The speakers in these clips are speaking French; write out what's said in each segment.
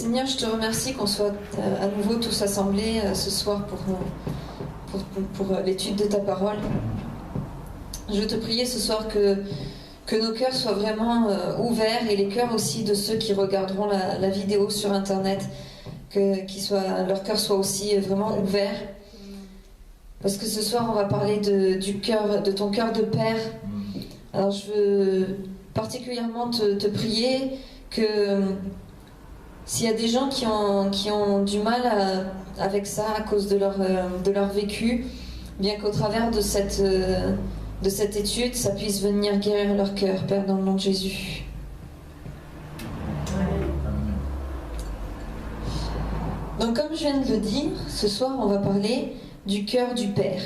Seigneur, je te remercie qu'on soit à nouveau tous assemblés ce soir pour l'étude de ta parole. Je veux te prier ce soir que nos cœurs soient vraiment ouverts, et les cœurs aussi de ceux qui regarderont la vidéo sur Internet, leur cœur soit aussi vraiment ouvert. Parce que ce soir, on va parler de ton cœur de père. Alors je veux particulièrement te prier que s'il y a des gens qui ont du mal avec ça à cause de leur vécu, bien qu'au travers de cette étude, ça puisse venir guérir leur cœur, Père, dans le nom de Jésus. Donc comme je viens de le dire, ce soir on va parler du cœur du Père.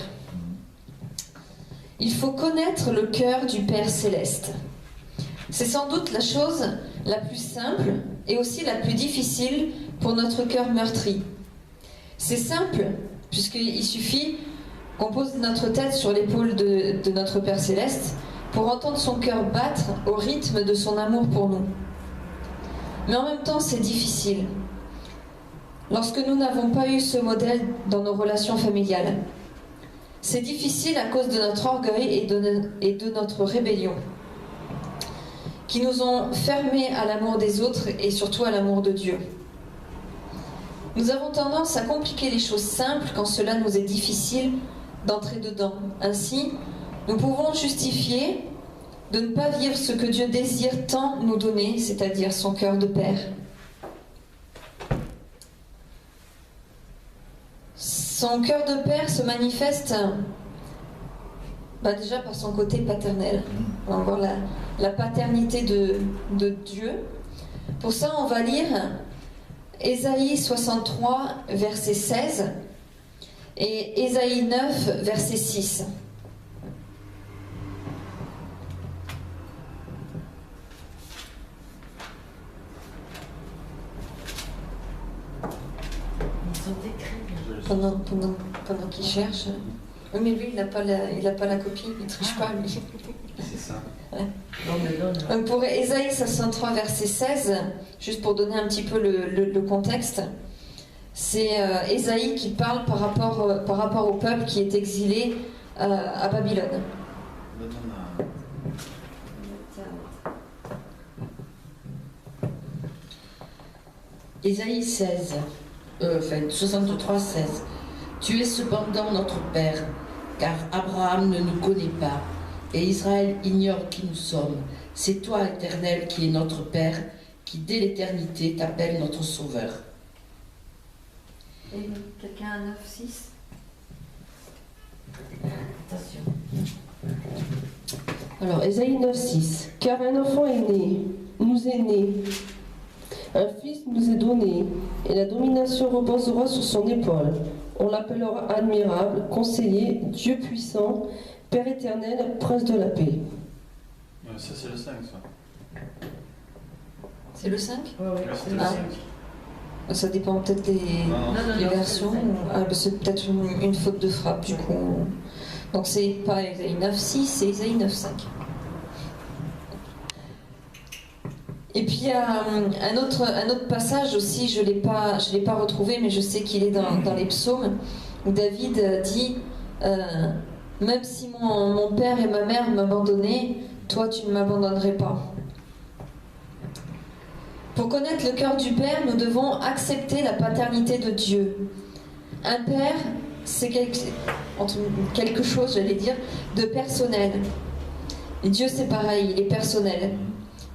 Il faut connaître le cœur du Père céleste. C'est sans doute la chose la plus simple et aussi la plus difficile pour notre cœur meurtri. C'est simple, puisqu'il suffit qu'on pose notre tête sur l'épaule de notre Père céleste pour entendre son cœur battre au rythme de son amour pour nous. Mais en même temps, c'est difficile. Lorsque nous n'avons pas eu ce modèle dans nos relations familiales. C'est difficile à cause de notre orgueil et de notre rébellion, qui nous ont fermés à l'amour des autres et surtout à l'amour de Dieu. Nous avons tendance à compliquer les choses simples quand cela nous est difficile d'entrer dedans. Ainsi, nous pouvons justifier de ne pas vivre ce que Dieu désire tant nous donner, c'est-à-dire son cœur de Père. Son cœur de Père se manifeste déjà par son côté paternel. On va voir la paternité de Dieu. Pour ça, on va lire Ésaïe 63, verset 16 et Ésaïe 9, verset 6. Pendant qu'il cherche. Oui, mais lui, il n'a pas la copie, il ne triche pas, lui. C'est ça. Ouais. Donc pour Ésaïe 63, verset 16, juste pour donner un petit peu le contexte, c'est Ésaïe qui parle par rapport au peuple qui est exilé à Babylone. Ésaïe 63, 16. Tu es cependant notre Père, car Abraham ne nous connaît pas, et Israël ignore qui nous sommes. C'est toi, Éternel, qui es notre Père, qui dès l'éternité t'appelle notre Sauveur. Et quelqu'un à 9, 6 ? Attention. Alors, Ésaïe 9, 6. Car un enfant nous est né, un fils nous est donné, et la domination reposera sur son épaule. On l'appellera admirable, conseiller, Dieu puissant, Père éternel, prince de la paix. Ça, c'est le 5, ça. C'est le 5 ? Ouais, C'est le 5. Ça dépend peut-être des versions. C'est peut-être une faute de frappe, du coup. Donc c'est pas Ésaïe 9, 6, c'est Ésaïe 9, 5. Et puis il y a un autre passage aussi, je l'ai pas retrouvé, mais je sais qu'il est dans les psaumes, où David dit même si mon père et ma mère m'abandonnaient, toi tu ne m'abandonnerais pas. Pour connaître le cœur du Père, nous devons accepter la paternité de Dieu. Un père, c'est quelque chose, j'allais dire, de personnel. Et Dieu, c'est pareil, il est personnel.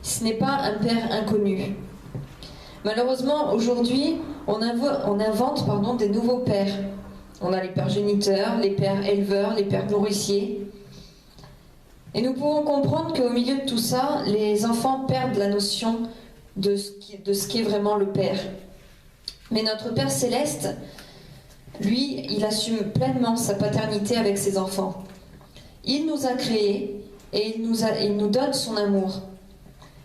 Ce n'est pas un père inconnu. Malheureusement, aujourd'hui, on invente des nouveaux pères. On a les pères géniteurs, les pères éleveurs, les pères nourriciers. Et nous pouvons comprendre qu'au milieu de tout ça, les enfants perdent la notion de ce qu'est vraiment le Père. Mais notre Père céleste, lui, il assume pleinement sa paternité avec ses enfants. Il nous a créés et il nous donne son amour.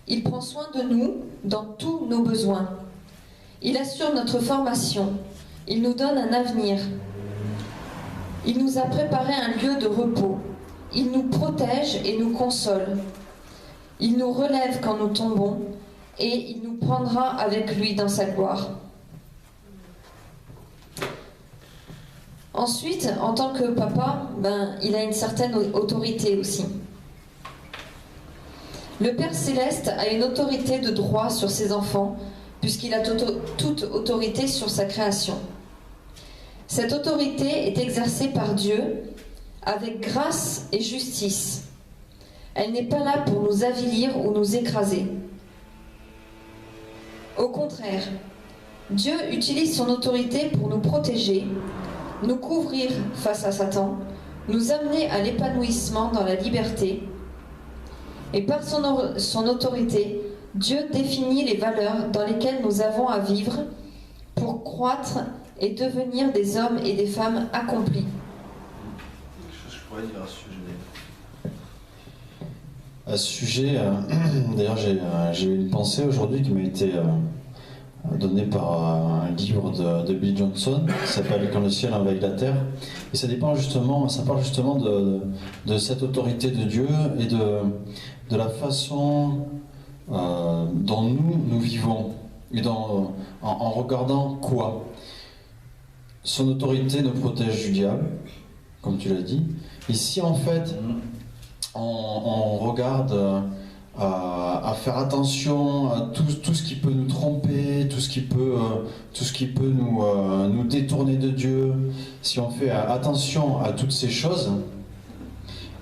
Il prend soin de nous dans tous nos besoins. Il assure notre formation. Il nous donne un avenir. Il nous a préparé un lieu de repos. Il nous protège et nous console. Il nous relève quand nous tombons, et il nous prendra avec lui dans sa gloire. Ensuite, en tant que papa, il a une certaine autorité aussi. Le Père Céleste a une autorité de droit sur ses enfants, puisqu'il a toute autorité sur sa création. Cette autorité est exercée par Dieu avec grâce et justice. Elle n'est pas là pour nous avilir ou nous écraser. Au contraire, Dieu utilise son autorité pour nous protéger, nous couvrir face à Satan, nous amener à l'épanouissement dans la liberté. Et par son autorité, Dieu définit les valeurs dans lesquelles nous avons à vivre pour croître et devenir des hommes et des femmes accomplis. Quelque chose que je pourrais dire à ce sujet. À ce sujet, d'ailleurs, j'ai eu une pensée aujourd'hui qui m'a été donnée par un livre de Bill Johnson qui s'appelle Quand le ciel envahit la terre. Et ça parle justement de cette autorité de Dieu et de la façon dont nous vivons et en regardant quoi. Son autorité nous protège du diable, comme tu l'as dit. Et si en fait on regarde à faire attention à tout ce qui peut nous tromper, tout ce qui peut nous détourner de Dieu, si on fait attention à toutes ces choses,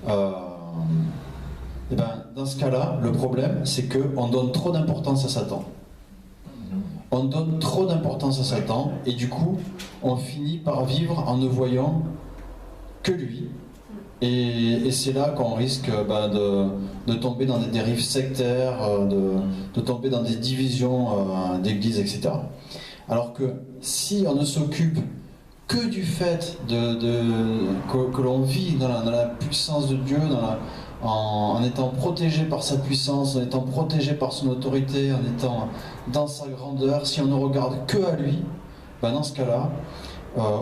et dans ce cas-là, le problème, c'est qu'on donne trop d'importance à Satan. On donne trop d'importance à Satan, et du coup, on finit par vivre en ne voyant que lui. Et c'est là qu'on risque de tomber dans des dérives sectaires, de tomber dans des divisions d'églises, etc. Alors que si on ne s'occupe que du fait que l'on vit dans la puissance de Dieu, en étant protégé par sa puissance, en étant protégé par son autorité, en étant dans sa grandeur, si on ne regarde que à lui, dans ce cas-là,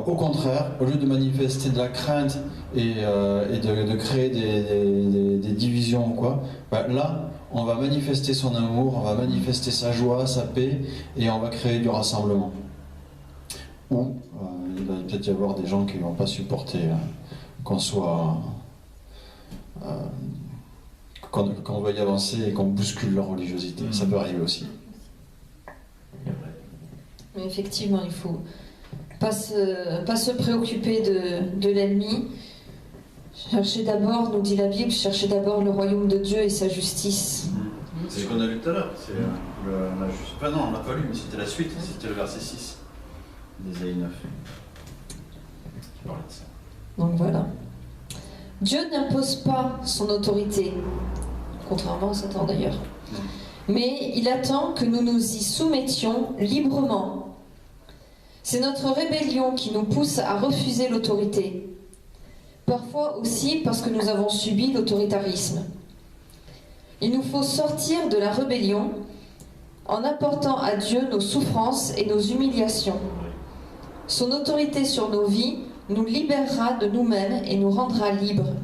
au contraire, au lieu de manifester de la crainte et de créer des divisions ou quoi, là, on va manifester son amour, on va manifester sa joie, sa paix, et on va créer du rassemblement. Ou il va peut-être y avoir des gens qui ne vont pas supporter qu'on soit... qu'on veuille avancer et qu'on bouscule leur religiosité. Ça peut arriver aussi. Mais effectivement, il faut pas se préoccuper de l'ennemi. Cherchez d'abord, nous dit la Bible, cherchez d'abord le royaume de Dieu et sa justice. C'est ce qu'on a lu tout à l'heure. Enfin non, on l'a pas lu, mais c'était la suite. C'était le verset 6 d'Ésaïe 9 qui parlait de ça. Donc voilà. Dieu n'impose pas son autorité, contrairement à Satan d'ailleurs. Mais il attend que nous nous y soumettions librement. C'est notre rébellion qui nous pousse à refuser l'autorité. Parfois aussi parce que nous avons subi l'autoritarisme. Il nous faut sortir de la rébellion en apportant à Dieu nos souffrances et nos humiliations. Son autorité sur nos vies nous libérera de nous-mêmes et nous rendra libres.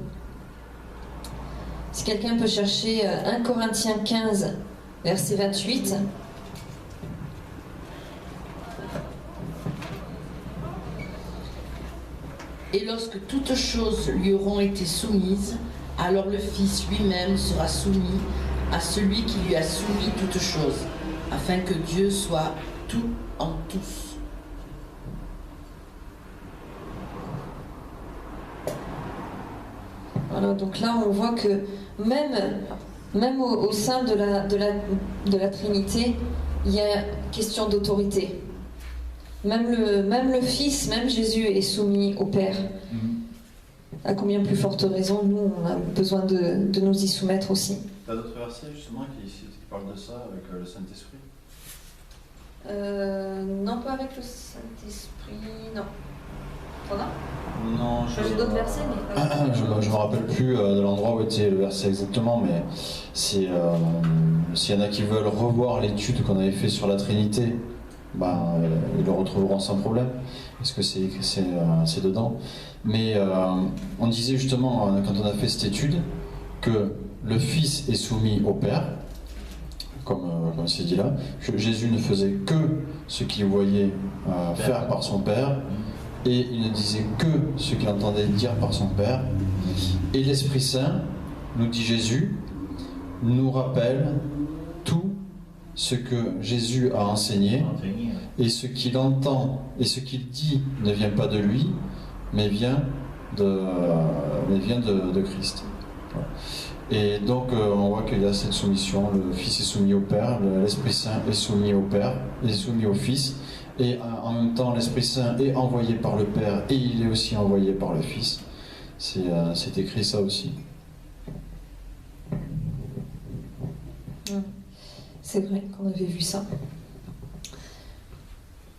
Si quelqu'un peut chercher 1 Corinthiens 15, verset 28. Et lorsque toutes choses lui auront été soumises, alors le Fils lui-même sera soumis à celui qui lui a soumis toutes choses, afin que Dieu soit tout en tous. Voilà, donc là on voit que même au sein de la Trinité, il y a question d'autorité. Même le Fils, même Jésus est soumis au Père. À combien plus forte raison, nous, on a besoin de nous y soumettre aussi. T'as d'autres versets justement qui parlent de ça avec le Saint-Esprit? Non, pas avec le Saint-Esprit, non. T'en as? Non, J'ai d'autres versets, mais... Je me rappelle plus de l'endroit où était le verset exactement, mais s'il y en a qui veulent revoir l'étude qu'on avait fait sur la Trinité, ils le retrouveront sans problème, parce que c'est dedans. Mais on disait justement, quand on a fait cette étude, que le Fils est soumis au Père, comme c'est dit là, que Jésus ne faisait que ce qu'il voyait faire par son Père, et il ne disait que ce qu'il entendait dire par son Père. Et l'Esprit Saint, nous dit Jésus, nous rappelle tout ce que Jésus a enseigné, et ce qu'il entend et ce qu'il dit ne vient pas de lui, mais vient de Christ. Voilà. Et donc on voit qu'il y a cette soumission, le Fils est soumis au Père, l'Esprit Saint est soumis au Père, est soumis au Fils, et en même temps l'Esprit Saint est envoyé par le Père et il est aussi envoyé par le Fils. C'est écrit ça aussi. C'est vrai qu'on avait vu ça.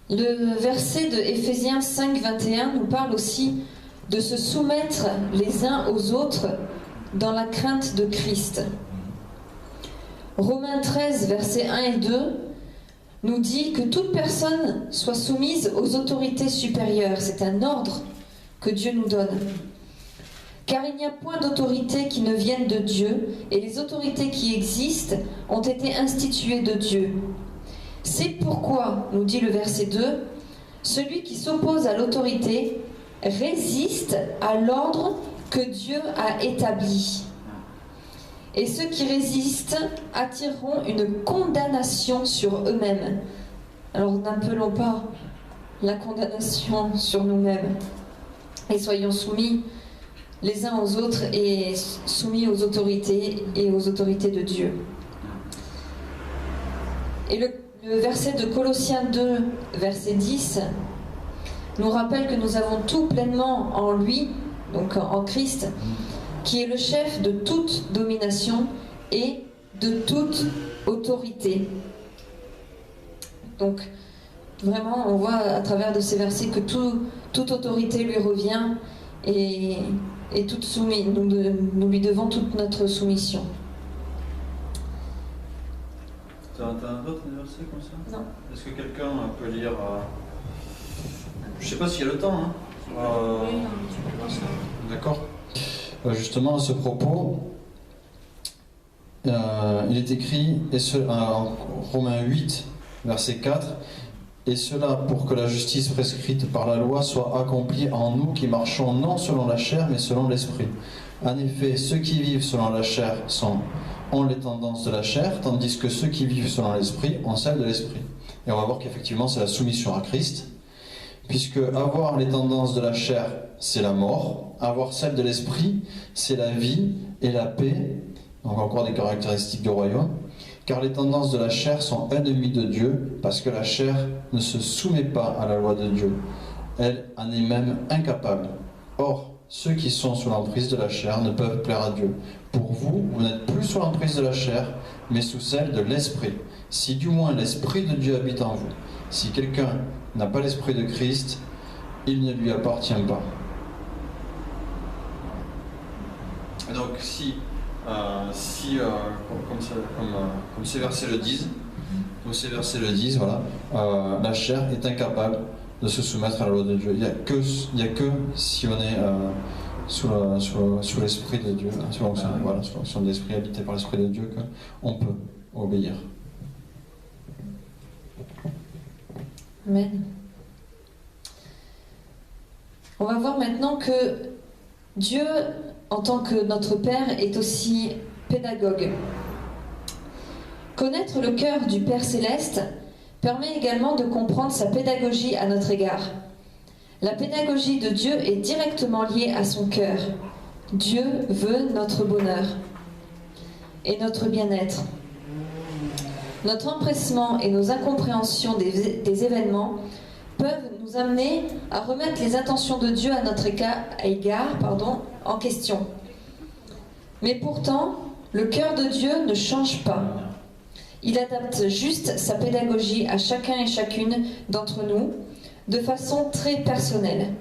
Le verset de Éphésiens 5, 21 nous parle aussi de se soumettre les uns aux autres dans la crainte de Christ. Romains 13, versets 1 et 2 nous dit que toute personne soit soumise aux autorités supérieures. C'est un ordre que Dieu nous donne. Car il n'y a point d'autorité qui ne vienne de Dieu, et les autorités qui existent ont été instituées de Dieu. C'est pourquoi, nous dit le verset 2, celui qui s'oppose à l'autorité résiste à l'ordre que Dieu a établi. Et ceux qui résistent attireront une condamnation sur eux-mêmes. Alors n'appelons pas la condamnation sur nous-mêmes, et soyons soumis les uns aux autres et soumis aux autorités et aux autorités de Dieu. Et le verset de Colossiens 2, verset 10, nous rappelle que nous avons tout pleinement en lui, donc en Christ, qui est le chef de toute domination et de toute autorité. Donc, vraiment, on voit à travers de ces versets que toute autorité lui revient et toute soumise. Nous lui devons toute notre soumission. T'as un autre verset comme ça? Non. Est-ce que quelqu'un peut lire je sais pas s'il y a le temps, hein. Oui, tu peux voir ça. D'accord. Justement, à ce propos, il est écrit, en Romains 8, verset 4, « Et cela pour que la justice prescrite par la loi soit accomplie en nous qui marchons non selon la chair, mais selon l'esprit. En effet, ceux qui vivent selon la chair ont les tendances de la chair, tandis que ceux qui vivent selon l'esprit ont celles de l'esprit. » Et on va voir qu'effectivement, c'est la soumission à Christ, puisque avoir les tendances de la chair, c'est la mort, avoir celle de l'esprit, c'est la vie et la paix, donc encore des caractéristiques du royaume, car les tendances de la chair sont ennemies de Dieu, parce que la chair ne se soumet pas à la loi de Dieu, elle en est même incapable. Or, ceux qui sont sous l'emprise de la chair ne peuvent plaire à Dieu. Pour vous, vous n'êtes plus sous l'emprise de la chair, mais sous celle de l'esprit, si du moins l'esprit de Dieu habite en vous. Si quelqu'un n'a pas l'esprit de Christ, il ne lui appartient pas. Donc comme ces versets le disent, voilà, la chair est incapable de se soumettre à la loi de Dieu. Il n'y a que si on est sous l'esprit de Dieu, sous l'onction de l'esprit, habité par l'esprit de Dieu, qu'on peut obéir. Amen. On va voir maintenant que Dieu, en tant que notre Père, est aussi pédagogue. Connaître le cœur du Père Céleste permet également de comprendre sa pédagogie à notre égard. La pédagogie de Dieu est directement liée à son cœur. Dieu veut notre bonheur et notre bien-être. Notre empressement et nos incompréhensions des événements peuvent nous amener à remettre les intentions de Dieu à notre égard en question. Mais pourtant, le cœur de Dieu ne change pas. Il adapte juste sa pédagogie à chacun et chacune d'entre nous de façon très personnelle.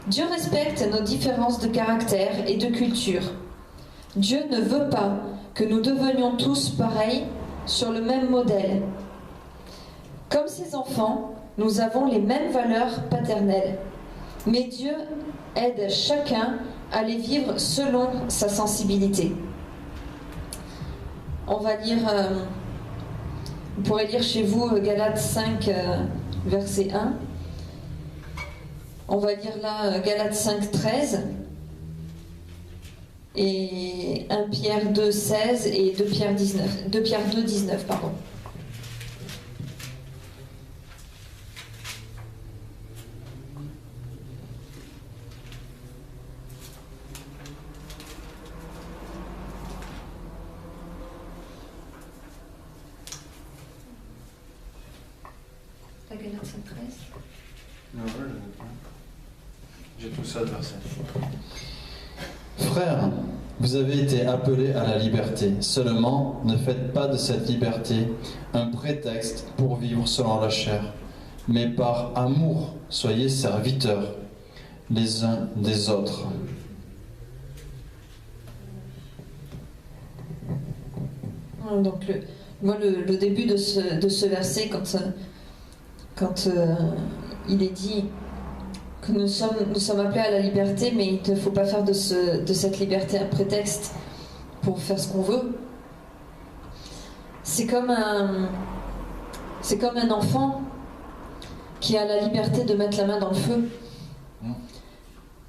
Dieu respecte nos différences de caractère et de culture. Dieu ne veut pas que nous devenions tous pareils sur le même modèle. Comme ses enfants, nous avons les mêmes valeurs paternelles, mais Dieu aide chacun à les vivre selon sa sensibilité. On va lire Vous pourrez lire chez vous Galates 5, verset 1. On va lire là Galates 5, 13. Et 1 Pierre 2, 16 et 2 Pierre 2, 19, pardon. La Galates 5, 13. Non, ouais, j'ai tout ça de verset. Frères, vous avez été appelés à la liberté. Seulement, ne faites pas de cette liberté un prétexte pour vivre selon la chair, mais par amour, soyez serviteurs les uns des autres. Donc le début de ce verset, quand il est dit que nous sommes appelés à la liberté, mais il ne faut pas faire de cette liberté un prétexte pour faire ce qu'on veut. C'est comme un enfant qui a la liberté de mettre la main dans le feu.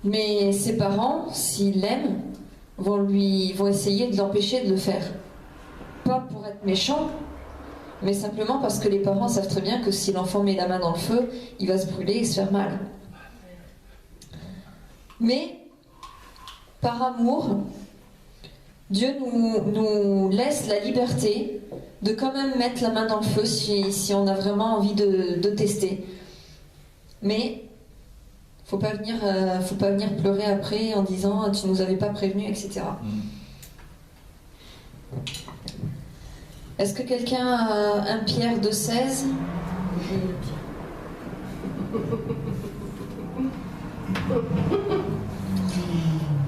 Mais ses parents, s'ils l'aiment, vont essayer de l'empêcher de le faire. Pas pour être méchant, mais simplement parce que les parents savent très bien que si l'enfant met la main dans le feu, il va se brûler et se faire mal. Mais, par amour, Dieu nous laisse la liberté de quand même mettre la main dans le feu si on a vraiment envie de tester. Mais, faut pas venir pleurer après en disant « tu nous avais pas prévenu », etc. Est-ce que quelqu'un a 1 Pierre 2, 16 ?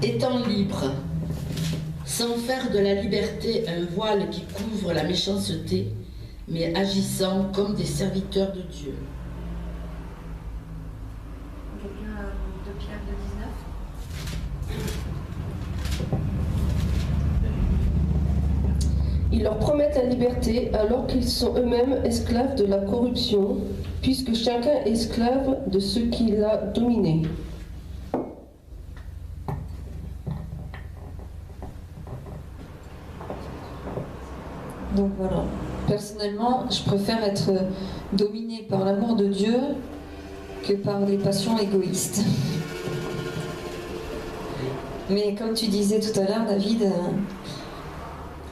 Étant libre, sans faire de la liberté un voile qui couvre la méchanceté, mais agissant comme des serviteurs de Dieu. Quelqu'un a 2 Pierre 2, 19 ? Ils leur promettent la liberté alors qu'ils sont eux-mêmes esclaves de la corruption, puisque chacun est esclave de ce qui l'a dominé. Donc voilà. Personnellement, je préfère être dominée par l'amour de Dieu que par les passions égoïstes. Mais comme tu disais tout à l'heure, David,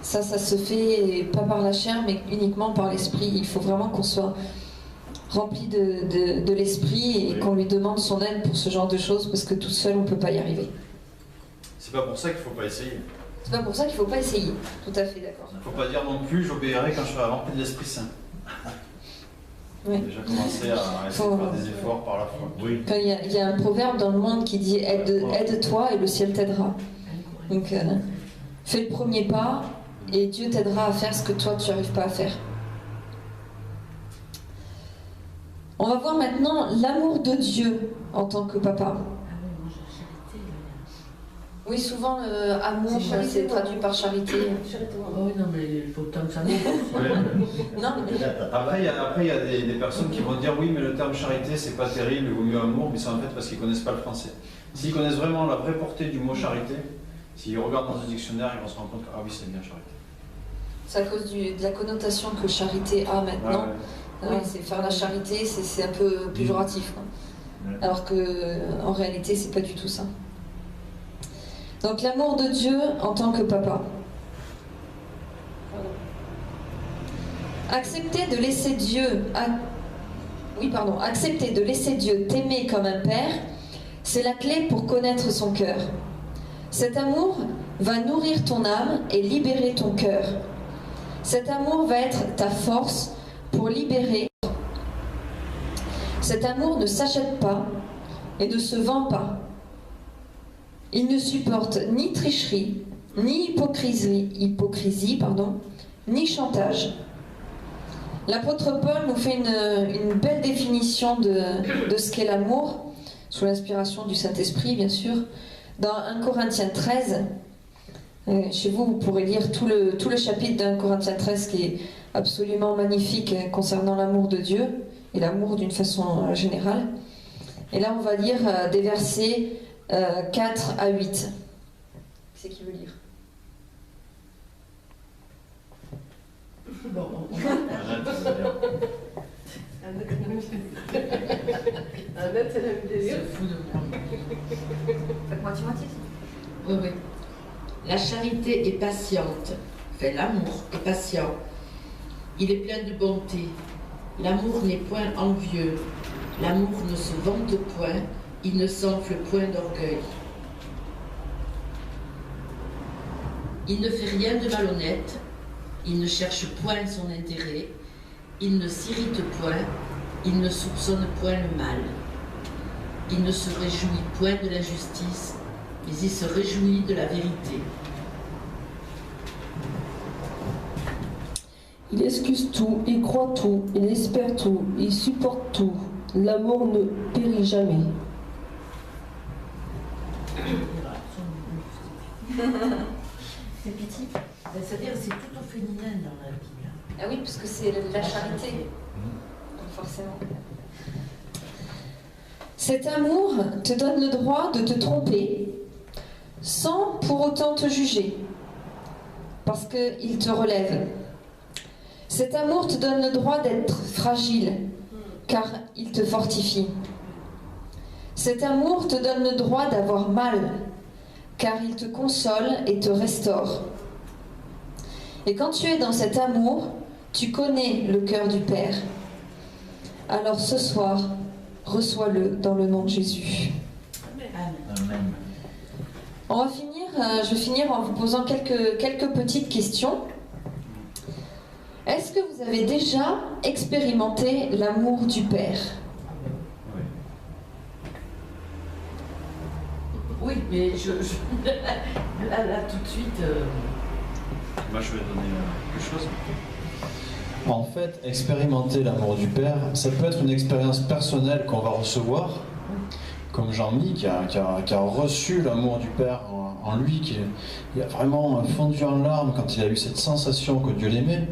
ça se fait pas par la chair, mais uniquement par l'esprit. Il faut vraiment qu'on soit rempli de l'esprit et qu'on lui demande son aide pour ce genre de choses, parce que tout seul, on ne peut pas y arriver. C'est pas pour ça qu'il faut pas essayer. C'est pas pour ça qu'il ne faut pas essayer. Tout à fait d'accord. Il faut pas dire non plus j'obéirai quand je serai rempli de l'Esprit Saint. Oui. Déjà commencer à essayer de faire des efforts par la foi. Oui. Quand il y a un proverbe dans le monde qui dit aide-toi et le ciel t'aidera. Donc fais le premier pas et Dieu t'aidera à faire ce que toi tu n'arrives pas à faire. On va voir maintenant l'amour de Dieu en tant que papa. Oui, souvent amour c'est traduit par charité. Oh oui, non, mais il faut tant que ça nous Non, mais... Après, il y a des personnes qui vont dire oui, mais le terme charité, c'est pas terrible, il vaut mieux amour, mais c'est en fait parce qu'ils connaissent pas le français. S'ils connaissent vraiment la vraie portée du mot charité, s'ils regardent dans un dictionnaire, ils vont se rendre compte que ah oui, c'est bien charité. C'est à cause de la connotation que charité a maintenant. Ouais. C'est faire la charité, c'est un peu péjoratif. Ouais. Alors que en réalité, c'est pas du tout ça. Donc l'amour de Dieu en tant que papa. Accepter de laisser Dieu t'aimer comme un père, c'est la clé pour connaître son cœur. Cet amour va nourrir ton âme et libérer ton cœur. Cet amour va être ta force pour libérer. Cet amour ne s'achète pas et ne se vend pas. Il ne supporte ni tricherie, ni hypocrisie, ni chantage. L'apôtre Paul nous fait une belle définition de ce qu'est l'amour, sous l'inspiration du Saint-Esprit, bien sûr, dans 1 Corinthiens 13, Chez vous, vous pourrez lire tout le chapitre d'un Corinthiens 13 qui est absolument magnifique concernant l'amour de Dieu et l'amour d'une façon générale. Et là, on va lire des versets 4 à 8. Qui c'est qui veut lire? Bon, Annette, elle aime les lire. c'est fou de moi. Faites moitié-moitié. Oui, oui. La charité est patiente. Fait l'amour est patient. Il est plein de bonté. L'amour n'est point envieux. L'amour ne se vante point. Il ne s'enfle point d'orgueil. Il ne fait rien de malhonnête. Il ne cherche point son intérêt. Il ne s'irrite point. Il ne soupçonne point le mal. Il ne se réjouit point de l'injustice, mais il se réjouit de la vérité. Il excuse tout, il croit tout, il espère tout, il supporte tout. L'amour ne périt jamais. C'est pitié. C'est-à-dire c'est tout au féminin dans la Bible. Ah oui, parce que c'est la charité. Donc forcément. Cet amour te donne le droit de te tromper sans pour autant te juger, parce qu'il te relève. Cet amour te donne le droit d'être fragile, car il te fortifie. Cet amour te donne le droit d'avoir mal, car il te console et te restaure. Et quand tu es dans cet amour, tu connais le cœur du Père. Alors ce soir, reçois-le dans le nom de Jésus. Amen. Je vais finir en vous posant quelques petites questions. Est-ce que vous avez déjà expérimenté l'amour du Père? Oui, mais là, tout de suite. Moi, je vais donner quelque chose. En fait, expérimenter l'amour du Père, ça peut être une expérience personnelle qu'on va recevoir, comme Jean-Mi qui a reçu l'amour du Père en lui, il a vraiment fondu en larmes quand il a eu cette sensation que Dieu l'aimait.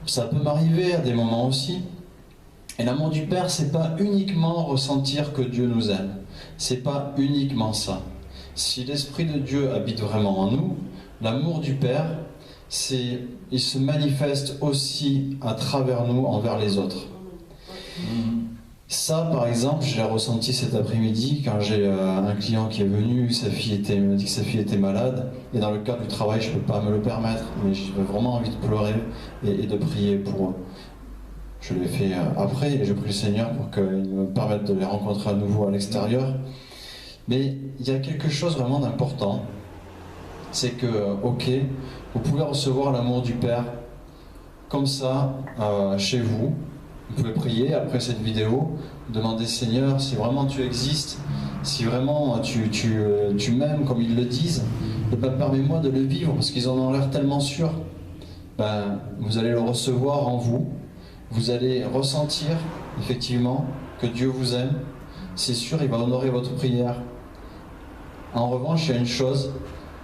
Ça peut m'arriver à des moments aussi. Et l'amour du Père, c'est pas uniquement ressentir que Dieu nous aime. C'est pas uniquement ça. Si l'Esprit de Dieu habite vraiment en nous, l'amour du Père, il se manifeste aussi à travers nous envers les autres. Ça, par exemple, je l'ai ressenti cet après-midi quand j'ai un client qui est venu, il m'a dit que sa fille était malade, et dans le cadre du travail, je ne peux pas me le permettre, mais j'avais vraiment envie de pleurer et de prier pour eux. Je l'ai fait après, et je prie le Seigneur pour qu'il me permette de les rencontrer à nouveau à l'extérieur. Mais il y a quelque chose vraiment d'important, c'est que, ok, vous pouvez recevoir l'amour du Père comme ça, chez vous. Vous pouvez prier après cette vidéo, demander Seigneur, si vraiment tu existes, si vraiment tu m'aimes comme ils le disent, et ben, permets-moi de le vivre, parce qu'ils en ont l'air tellement sûrs. Ben, vous allez le recevoir en vous, vous allez ressentir effectivement que Dieu vous aime, c'est sûr, il va honorer votre prière. En revanche, il y a une chose,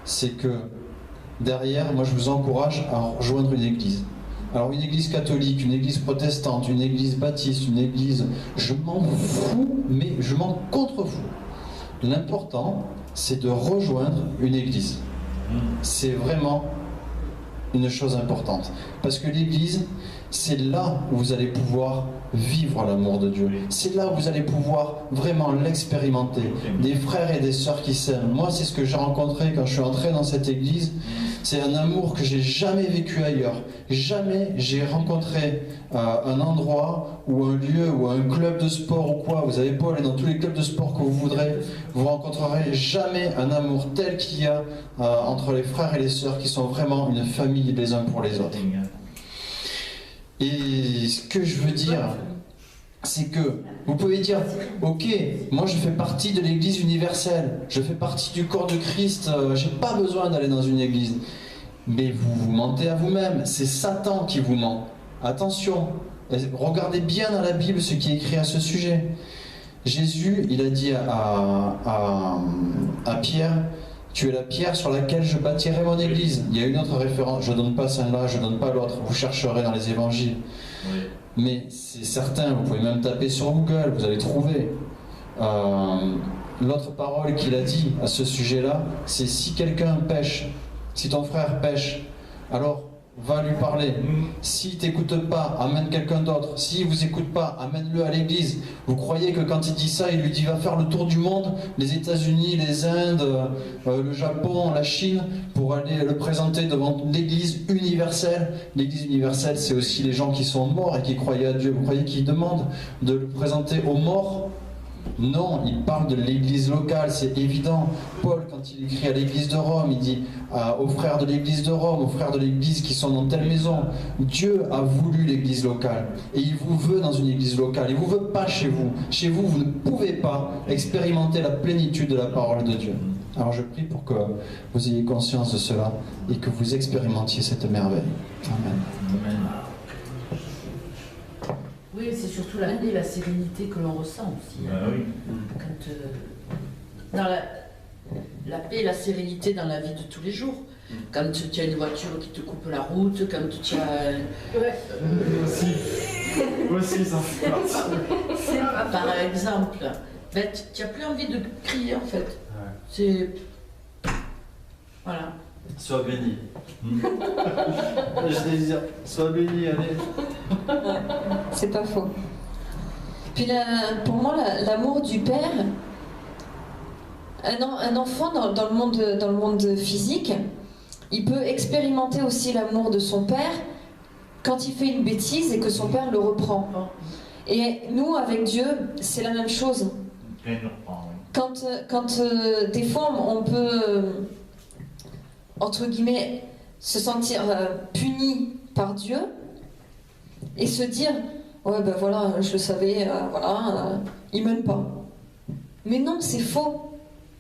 c'est que derrière, moi je vous encourage à rejoindre une église. Alors une église catholique, une église protestante, une église baptiste, une église... Je m'en fous, mais je m'en contrefous. L'important, c'est de rejoindre une église. C'est vraiment une chose importante. Parce que l'église, c'est là où vous allez pouvoir vivre l'amour de Dieu. C'est là où vous allez pouvoir vraiment l'expérimenter. Des frères et des sœurs qui s'aiment. Moi, c'est ce que j'ai rencontré quand je suis entré dans cette église. C'est un amour que j'ai jamais vécu ailleurs. Jamais j'ai rencontré un endroit ou un lieu ou un club de sport ou quoi. Vous avez beau aller dans tous les clubs de sport que vous voudrez, vous rencontrerez jamais un amour tel qu'il y a entre les frères et les sœurs qui sont vraiment une famille les uns pour les autres. Et ce que je veux dire, c'est que vous pouvez dire, ok, moi je fais partie de l'église universelle, je fais partie du corps de Christ, j'ai pas besoin d'aller dans une église. Mais vous vous mentez à vous-même, c'est Satan qui vous ment. Attention, regardez bien dans la Bible ce qui est écrit à ce sujet. Jésus, il a dit à Pierre Tu es la pierre sur laquelle je bâtirai mon église. Il y a une autre référence, je ne donne pas celle-là, je ne donne pas l'autre. Vous chercherez dans les évangiles. Oui. Mais c'est certain, vous pouvez même taper sur Google, vous allez trouver. L'autre parole qu'il a dit à ce sujet-là, c'est si quelqu'un pêche, si ton frère pêche, alors va lui parler. S'il t'écoute pas, amène quelqu'un d'autre. S'il vous écoute pas, amène-le à l'église. Vous croyez que quand il dit ça, il lui dit va faire le tour du monde, les États-Unis, les Indes, le Japon, la Chine, pour aller le présenter devant l'église universelle. L'église universelle, c'est aussi les gens qui sont morts et qui croyaient à Dieu. Vous croyez qu'il demande de le présenter aux morts? Non, il parle de l'église locale, c'est évident. Paul, quand il écrit à l'église de Rome, il dit aux frères de l'église de Rome, aux frères de l'église qui sont dans telle maison, Dieu a voulu l'église locale. Et il vous veut dans une église locale. Il ne vous veut pas chez vous. Chez vous, vous ne pouvez pas expérimenter la plénitude de la parole de Dieu. Alors je prie pour que vous ayez conscience de cela et que vous expérimentiez cette merveille. Amen. Amen. Oui, c'est surtout la paix et la sérénité que l'on ressent aussi. Ah oui. Quand, dans la paix et la sérénité dans la vie de tous les jours. Quand tu as une voiture qui te coupe la route, quand tu as... Moi aussi, ça fait partie. Par exemple, ben, tu n'as plus envie de crier en fait. Ouais. C'est... Voilà. Sois béni. Je vais dire, sois béni, allez. C'est pas faux. Puis pour moi, l'amour du père, un enfant dans le monde physique, il peut expérimenter aussi l'amour de son père quand il fait une bêtise et que son père le reprend. Et nous, avec Dieu, c'est la même chose. Quand des fois on peut, entre guillemets, se sentir puni par Dieu et se dire ouais ben voilà, je le savais, il m'aime pas. Mais non, c'est faux.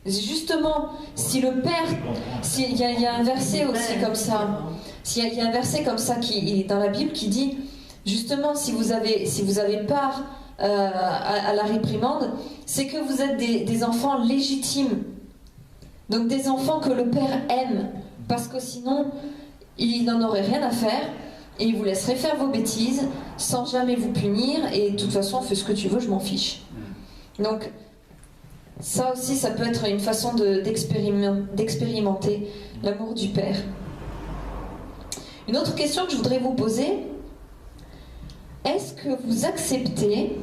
Justement, si le père, il y a un verset aussi comme ça, il y a un verset comme ça qui est dans la Bible qui dit justement si vous avez part à la réprimande, c'est que vous êtes des enfants légitimes. Donc des enfants que le père aime, parce que sinon il n'en aurait rien à faire et il vous laisserait faire vos bêtises sans jamais vous punir et de toute façon fais ce que tu veux, je m'en fiche. Donc ça aussi, ça peut être une façon d'expérimenter l'amour du père. Une autre question que je voudrais vous poser, est-ce que vous acceptez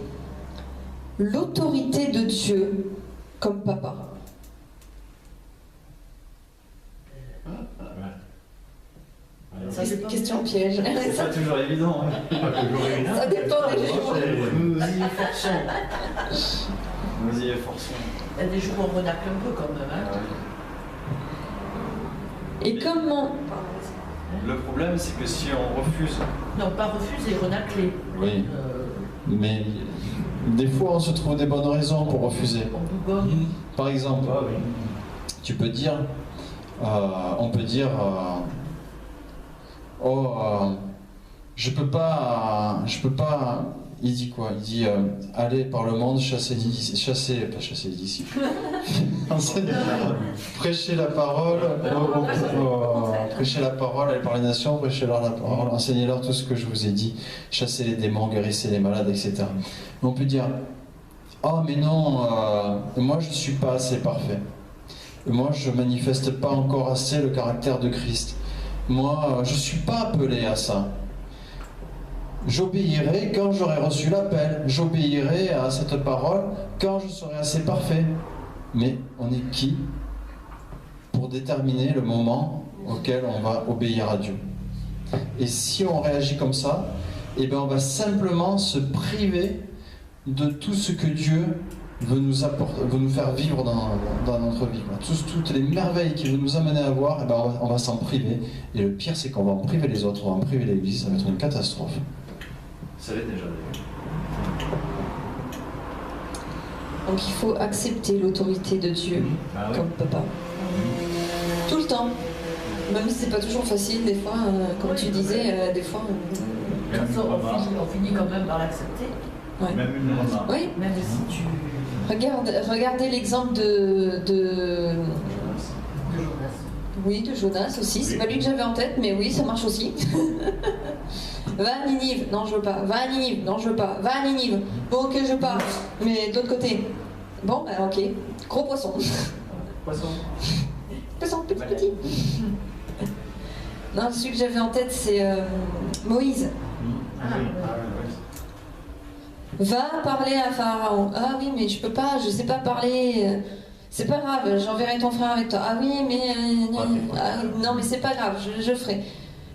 l'autorité de Dieu comme papa? Ça, c'est question piège. C'est pas toujours évident. Ça dépend des jours. Nous y efforçons. Nous y efforçons. Il y a des jours où on renacle un peu quand même. Hein. Et comment... Le problème, c'est que si on refuse... Non, pas refuser, renacler. Oui. Mais des fois, on se trouve des bonnes raisons pour refuser. On bougonne. Par exemple, tu peux dire, on peut dire, je peux pas. Il dit quoi? Il dit, allez par le monde, chasser les disciples. Prêcher la parole, prêcher la parole, aller par les nations, prêcher-leur la parole, enseignez-leur tout ce que je vous ai dit, chasser les démons, guérissez les malades, etc. Mais on peut dire, oh mais non, moi je ne suis pas assez parfait. Moi je ne manifeste pas encore assez le caractère de Christ. Moi je ne suis pas appelé à ça. J'obéirai quand j'aurai reçu l'appel. J'obéirai à cette parole quand je serai assez parfait. Mais on est qui pour déterminer le moment auquel on va obéir à Dieu? Et si on réagit comme ça, eh bien on va simplement se priver de tout ce que Dieu veut nous apporter, veut nous faire vivre dans notre vie. Toutes les merveilles qu'il veut nous amener à voir, eh bien on va s'en priver. Et le pire, c'est qu'on va en priver les autres, on va en priver l'Église, ça va être une catastrophe. Ça l'est déjà. Donc il faut accepter l'autorité de Dieu comme papa. Tout le temps. Même si c'est pas toujours facile, des fois, comme tu disais, des fois... On finit quand même par l'accepter. Ouais. Même une maman. Oui. Même si tu... Regardez l'exemple de Oui, de Jonas aussi. C'est pas lui que j'avais en tête, mais oui, ça marche aussi. Va à Ninive. Non, je veux pas. Va à Ninive. Non, je veux pas. Va à Ninive. Bon, ok, je pars. Mais de l'autre côté. Bon, bah, ok. Gros poisson. Poisson. Poisson, petit. Non, celui que j'avais en tête, c'est Moïse. Va parler à Pharaon. Ah oui, mais je peux pas, je sais pas parler. C'est pas grave, j'enverrai ton frère avec toi. Ah oui, mais... non, mais c'est pas grave, je ferai.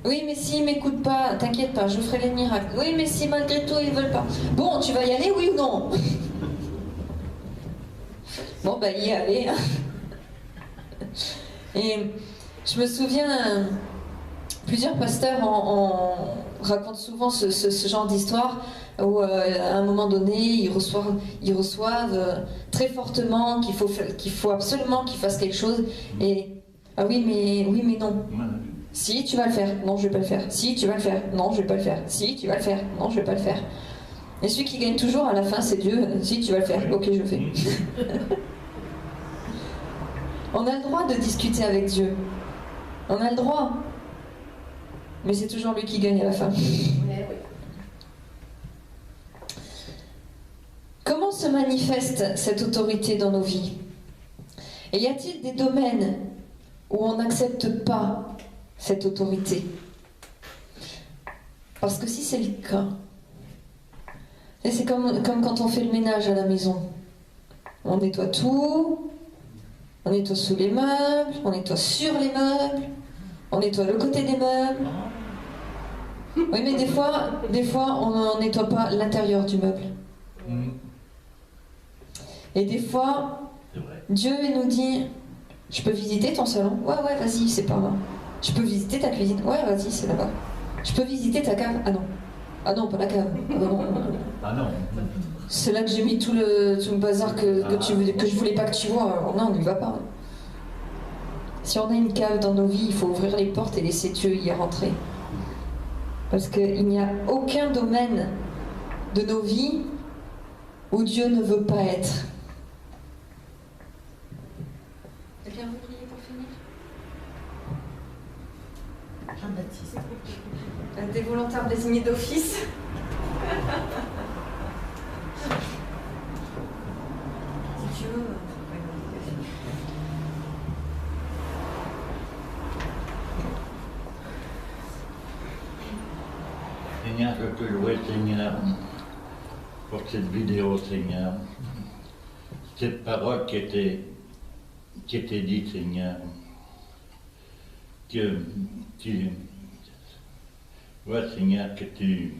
Oui, mais s'ils m'écoutent pas, t'inquiète pas, je ferai les miracles. Oui, mais si malgré tout, ils veulent pas. Bon, tu vas y aller, oui ou non? Bon, bah, y aller. Et je me souviens, plusieurs pasteurs racontent souvent ce genre d'histoire où à un moment donné, ils reçoivent très fortement qu'il faut absolument qu'ils fassent quelque chose. Et ah oui, mais non. Si, tu vas le faire. Non, je vais pas le faire. Si, tu vas le faire. Non, je vais pas le faire. Si, tu vas le faire. Non, je vais pas le faire. Et celui qui gagne toujours à la fin, c'est Dieu. Si, tu vas le faire. Ok, je le fais. On a le droit de discuter avec Dieu. On a le droit. Mais c'est toujours lui qui gagne à la fin. Comment se manifeste cette autorité dans nos vies? Et y a-t-il des domaines où on n'accepte pas cette autorité? Parce que si c'est le cas, et c'est comme quand on fait le ménage à la maison. On nettoie tout, on nettoie sous les meubles, on nettoie sur les meubles, on nettoie le côté des meubles. Oui, mais des fois on ne nettoie pas l'intérieur du meuble. Et des fois, Dieu nous dit, je peux visiter ton salon? Ouais, vas-y, c'est pas grave. Je peux visiter ta cuisine? Ouais, vas-y, c'est là-bas. Je peux visiter ta cave? Ah non. Ah non, pas la cave. Ah non. C'est là que j'ai mis tout le bazar que je voulais pas que tu vois. Alors non, on n'y va pas. Si on a une cave dans nos vies, il faut ouvrir les portes et laisser Dieu y rentrer. Parce qu'il n'y a aucun domaine de nos vies où Dieu ne veut pas être. Quelqu'un veut prier pour finir? Jean-Baptiste. Des volontaires désignés d'office. Si tu veux. Seigneur, je te loue, Seigneur, pour cette vidéo, Seigneur. Cette parole qui était dite, Seigneur. Que tu vois, Seigneur, que tu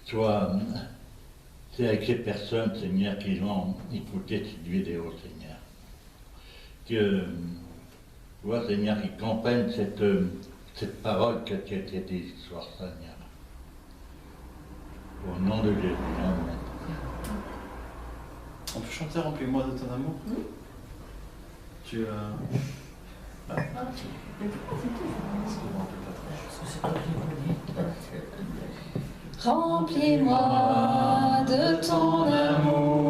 sois avec ces personnes, Seigneur, qui vont écouter cette vidéo, Seigneur. Que, tu vois, Seigneur, qu'ils comprennent cette parole qui a été dite ce soir, Seigneur. Au nom de Jésus, Amen. On peut chanter Remplis-moi de ton amour? Tu Remplis-moi de ton amour.